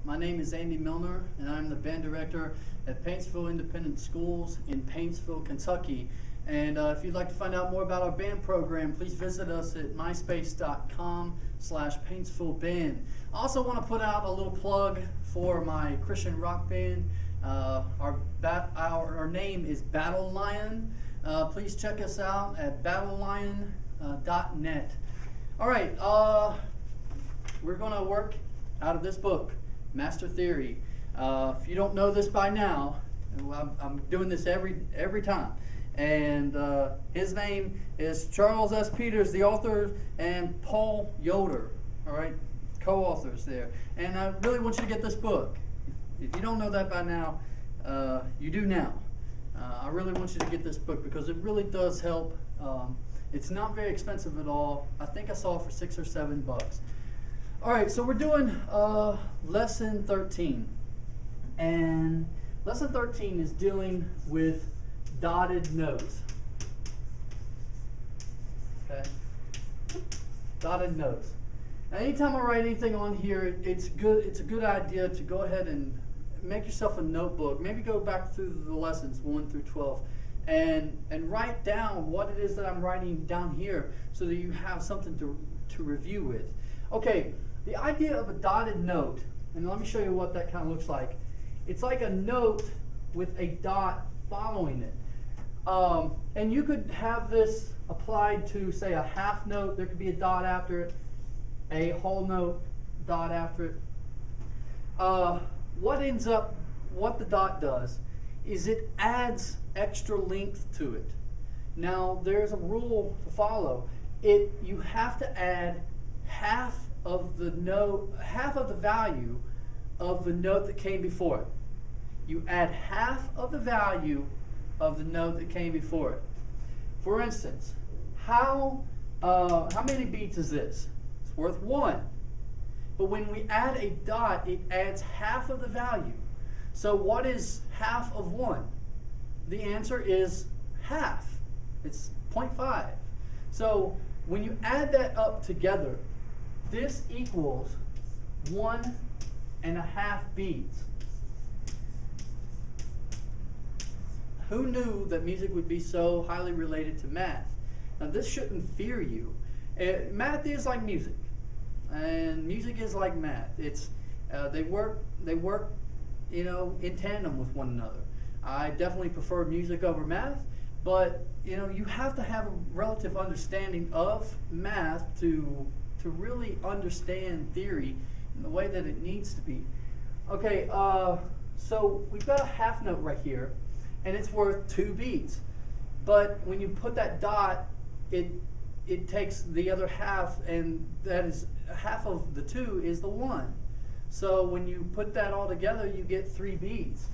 My name is Andy Milner, and I'm the band director at Paintsville Independent Schools in Paintsville, Kentucky. And if you'd like to find out more about our band program, please visit us at myspace.com/PaintsvilleBand. I also want to put out a little plug for my Christian rock band. Our name is Battle Lion. Please check us out at battlelion.net. All right, we're going to work out of this book, Master Theory. If you don't know this by now, I'm doing this every time. And his name is Charles S. Peters, the author, and Paul Yoder, all right, co-authors there. And I really want you to get this book. If you don't know that by now, you do now. I really want you to get this book because it really does help. It's not very expensive at all. I think I saw it for $6 or $7. All right, so we're doing lesson 13. And lesson 13 is dealing with dotted notes. Okay? Dotted notes. Now, anytime I write anything on here, it's a good idea to go ahead and make yourself a notebook. Maybe go back through the lessons 1 through 12 and write down what it is that I'm writing down here so that you have something to review with. Okay, the idea of a dotted note, and let me show you what that kind of looks like. It's like a note with a dot following it. And you could have this applied to, say, a half note. There could be a dot after it, a whole note, dot after it. What the dot does is it adds extra length to it. Now, there's a rule to follow. You have to add half of the value of the note that came before it. You add half of the value of the note that came before it. For instance, how many beats is this? It's worth 1. But when we add a dot, it adds half of the value. So what is half of 1? The answer is half. It's 0.5. So when you add that up together, this equals 1.5 beats. Who knew that music would be so highly related to math? Now, this shouldn't fear you. Math is like music, and music is like math. It's they work, in tandem with one another. I definitely prefer music over math, but you have to have a relative understanding of math to really understand theory in the way that it needs to be. Okay, so we've got a half note right here, and it's worth 2 beats. But when you put that dot, it takes the other half, and that is half of the 2 is the 1. So when you put that all together, you get 3 beats.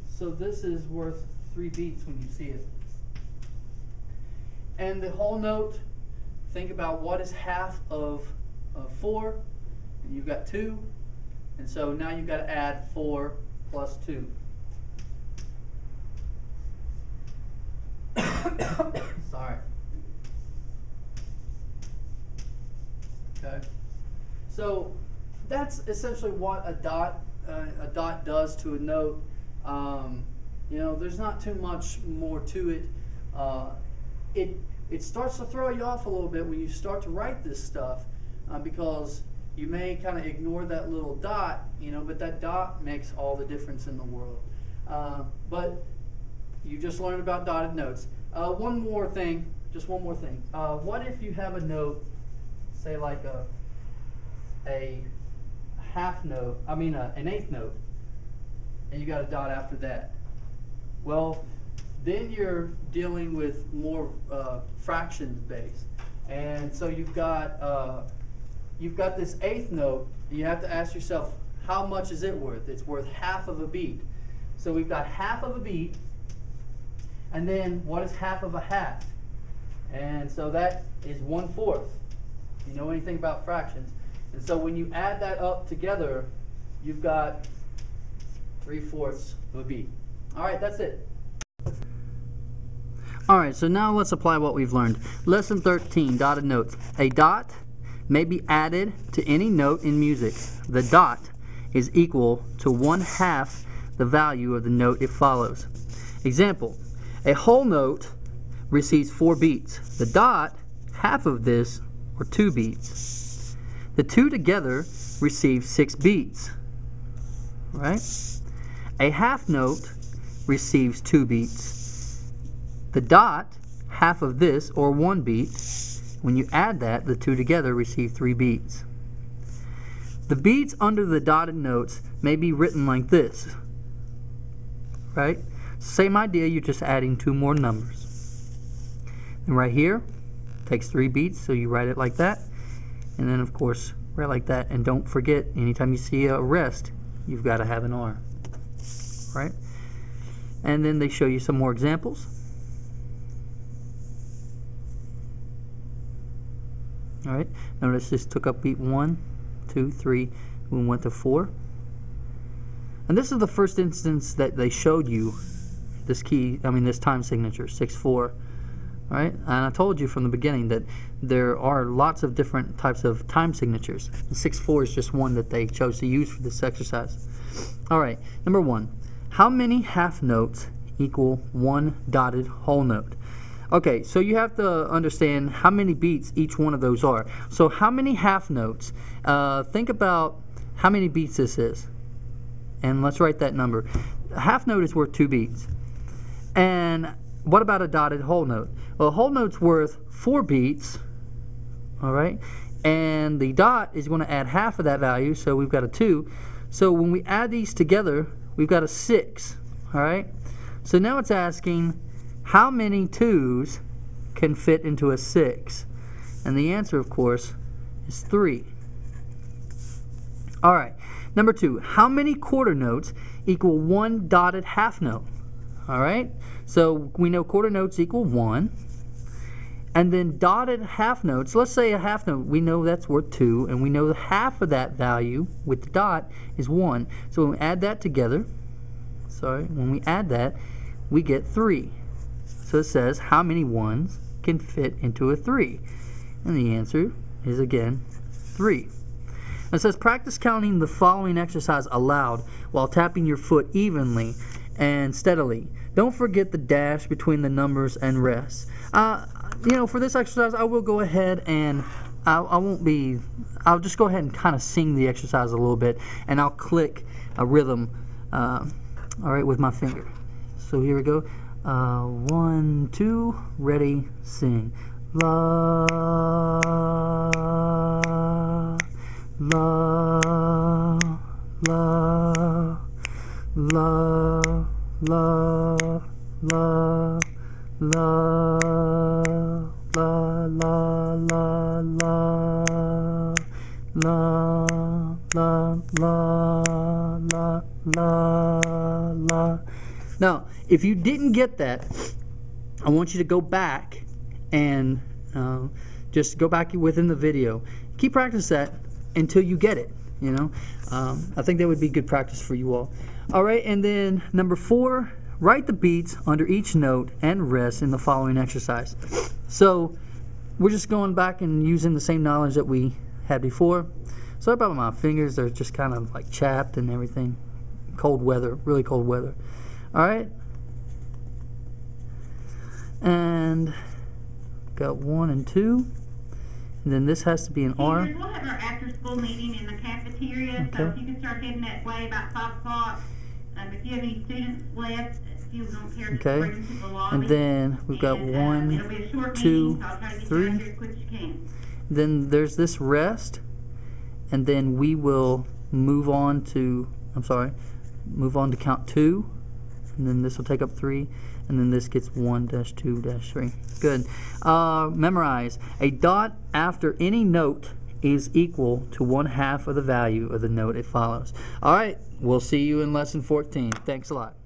So this is worth 3 beats when you see it. And the whole note, think about what is half of 4, and you've got 2. And so now you've got to add 4 plus 2. Sorry. Okay. So that's essentially what a dot does to a note. There's not too much more to it. It starts to throw you off a little bit when you start to write this stuff because you may kind of ignore that little dot, but that dot makes all the difference in the world. But you just learned about dotted notes. One more thing. What if you have a note, say like an eighth note, and you got a dot after that? Well, then you're dealing with more fractions based, and so you've got this eighth note. You have to ask yourself, how much is it worth? It's worth half of a beat. So we've got half of a beat. And then what is half of a half? And so that is 1/4. If you know anything about fractions. And so when you add that up together, you've got 3/4 of a beat. All right, that's it. All right, so now let's apply what we've learned. Lesson 13, dotted notes. A dot may be added to any note in music. The dot is equal to 1/2 the value of the note it follows. Example, a whole note receives 4 beats. The dot, half of this, or 2 beats. The two together receive 6 beats. Right? A half note receives 2 beats. The dot, half of this, or 1 beat. When you add that, the two together receive 3 beats. The beats under the dotted notes may be written like this. Right? Same idea, you're just adding 2 more numbers. And right here, takes 3 beats, so you write it like that. And then, of course, write like that. And don't forget, anytime you see a rest, you've got to have an R. Right? And then they show you some more examples. Alright, notice this took up beat 1, 2, 3, we went to 4. And this is the first instance that they showed you this this time signature, 6/4. Right? And I told you from the beginning that there are lots of different types of time signatures. 6/4 is just one that they chose to use for this exercise. Alright, number 1. How many half notes equal 1 dotted whole note? Okay, so you have to understand how many beats each one of those are. So how many half notes? Think about how many beats this is. And let's write that number. A half note is worth 2 beats. And what about a dotted whole note? Well, a whole note's worth 4 beats. Alright? And the dot is going to add half of that value, so we've got a 2. So when we add these together, we've got a 6. Alright? So now it's asking, how many 2s can fit into a 6? And the answer, of course, is 3. Alright, number 2. How many quarter notes equal 1 dotted half note? Alright, so we know quarter notes equal 1. And then dotted half notes, let's say a half note, we know that's worth 2, and we know the half of that value with the dot is 1. So when we add that together, when we add that, we get 3. So it says, how many 1s can fit into a 3? And the answer is, again, 3. It says, practice counting the following exercise aloud while tapping your foot evenly and steadily. Don't forget the dash between the numbers and rest. For this exercise, I will go ahead and I'll just go ahead and kind of sing the exercise a little bit, and I'll click a rhythm, alright, with my finger. So here we go. 1, 2, ready, sing. La, la, la, la, la, la, la, la, la, la, la, la, la, la. Now, if you didn't get that, I want you to go back and just go back within the video. Keep practice that until you get it. I think that would be good practice for you all. All right, and then number 4, write the beats under each note and rest in the following exercise. So we're just going back and using the same knowledge that we had before. Sorry about my fingers, they're just kind of like chapped and everything. Cold weather, really cold weather. All right, and got 1 and 2, and then this has to be an R. We'll have our after-school meeting in the cafeteria, okay. So if you can start heading that way about 5 o'clock. If you have any students left, if you don't care, just bring them to the lobby. And then we've got 1, it'll be a short 2, meeting, so I'll try to get 3. you out here as quick as you can. Then there's this rest, and then we will move on to count 2. And then this will take up 3, and then this gets 1-2-3. Good. Memorize. A dot after any note is equal to 1/2 of the value of the note it follows. All right, we'll see you in lesson 14. Thanks a lot.